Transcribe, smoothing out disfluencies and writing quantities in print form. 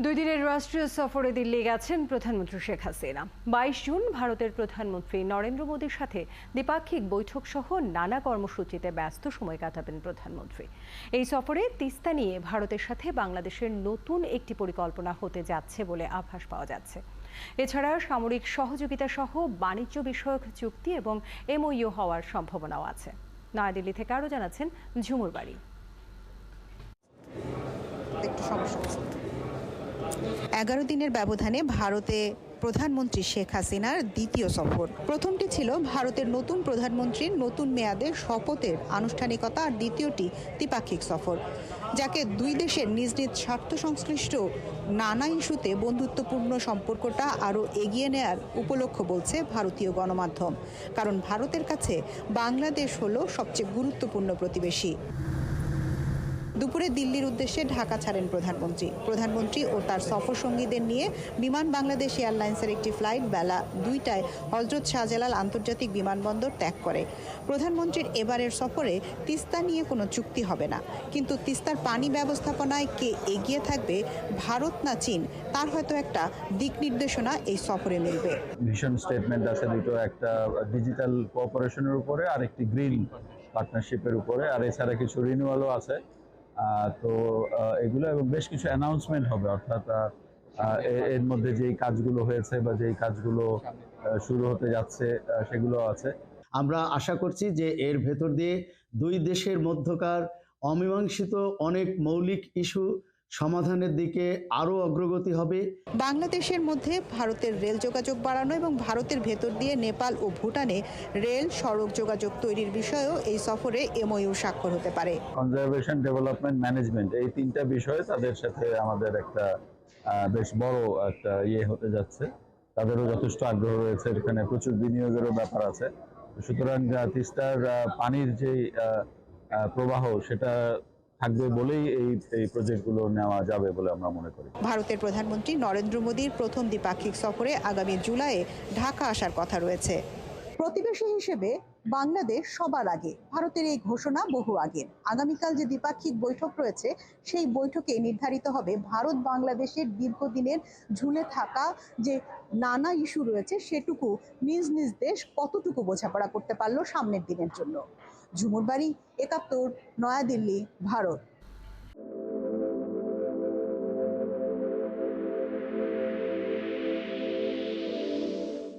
দুই দিনের রাষ্ট্রীয় সফরে দিল্লি গেছেন প্রধানমন্ত্রী শেখ হাসিনা। 22 জুন ভারতের প্রধানমন্ত্রী নরেন্দ্র মোদীর সাথে দ্বিপাক্ষিক বৈঠক সহ নানা কর্মসূচিতে ব্যস্ত সময় কাটাবেন প্রধানমন্ত্রী। এই সফরে তিস্তা নিয়ে ভারতের সাথে বাংলাদেশের নতুন একটি পরিকল্পনা হতে যাচ্ছে বলে আভাস পাওয়া যাচ্ছে। এছাড়া সামরিক সহযোগিতা সহ বাণিজ্য বিষয়ক চুক্তি এবং এমওইউ হওয়ার সম্ভাবনাও আছে। নয়াদিল্লি থেকে আরও জানাচ্ছেন ঝুমুর বাড়ি। 11 দিনের ব্যবধানে ভারতে প্রধানমন্ত্রী শেখ হাসিনার দ্বিতীয় সফর। প্রথমটি ছিল ভারতের নতুন প্রধানমন্ত্রীর নতুন মেয়াদের শপথের আনুষ্ঠানিকতা, আর দ্বিতীয়টি দ্বিপাক্ষিক সফর, যাকে দুই দেশের নিজ নিজ স্বার্থ সংশ্লিষ্ট নানা ইস্যুতে বন্ধুত্বপূর্ণ সম্পর্কটা আরও এগিয়ে নেয়ার উপলক্ষ বলছে ভারতীয় গণমাধ্যম। কারণ ভারতের কাছে বাংলাদেশ হলো সবচেয়ে গুরুত্বপূর্ণ প্রতিবেশী। দুপুরে দিল্লির উদ্দেশ্যে ঢাকা ছাড়েন প্রধানমন্ত্রী ও তার সফর সঙ্গীদের নিয়ে বিমান বাংলাদেশ এয়ারলাইন্সের একটি ফ্লাইট বেলা 2টায় হজরত শাহজালাল আন্তর্জাতিক বিমানবন্দর ত্যাগ করে। প্রধানমন্ত্রীর এবারের সফরে তিস্তা নিয়ে কোনো চুক্তি হবে না, কিন্তু তিস্তার পানি ব্যবস্থাপনায় কে এগিয়ে থাকবে, ভারত না চীন, তার হয়তো একটা দিক নির্দেশনা এই সফরে মিলবে। ভিশন স্টেটমেন্ট আছে দুটো, একটা ডিজিটাল কোঅপারেশনের উপরে আর একটি গ্রিন পার্টনারশিপের উপরে, আর এছাড়া কিছু রিনিউয়ালও আছে। তো এগুলো এবং বেশ কিছু অ্যানাউন্সমেন্ট হবে, অর্থাৎ এর মধ্যে যেই কাজগুলো হয়েছে বা যেই কাজগুলো শুরু হতে যাচ্ছে সেগুলো আছে। আমরা আশা করছি যে এর ভেতর দিয়ে দুই দেশের মধ্যকার অমীমাংসিত অনেক মৌলিক ইস্যু সমাধানের দিকে আরও অগ্রগতি হবে। বাংলাদেশের মধ্যে ভারতের রেল যোগাযোগ বাড়ানো এবং ভারতের ভেতর দিয়ে নেপাল ও ভুটানে রেল সড়ক যোগাযোগ তৈরির বিষয়েও এই সফরে এমওইউ স্বাক্ষর হতে পারে। কনজারভেশন, ডেভেলপমেন্ট, ম্যানেজমেন্ট, এই তিনটা বিষয়ে তাদের সাথে আমাদের একটা বেশ বড় একটা হতে যাচ্ছে। তাদেরও যথেষ্ট আগ্রহ রয়েছে, এখানে প্রচুর বিনিয়োগেরও ব্যাপার আছে। সুতরাং তিস্তার পানির যে প্রবাহ সেটা থাকবে বলেই এই প্রজেক্টগুলো নেওয়া যাবে বলে আমরা মনে করি। ভারতের প্রধানমন্ত্রী নরেন্দ্র মোদীর প্রথম দ্বিপাক্ষিক সফরে আগামী জুলাইয়ে ঢাকা আসার কথা রয়েছে। প্রতিবেশী হিসেবে বাংলাদেশ সবার আগে, ভারতের এই ঘোষণা বহু আগের। আগামীকাল যে দ্বিপাক্ষিক বৈঠক রয়েছে, সেই বৈঠকে নির্ধারিত হবে ভারত বাংলাদেশের দীর্ঘদিনের ঝুলে থাকা যে নানা ইস্যু রয়েছে সেটুকু নিজ নিজ দেশ কতটুকু বোঝাপড়া করতে পারলো সামনের দিনের জন্য। ঝুমুর বাড়ি, 71, নয়াদিল্লি, ভারত।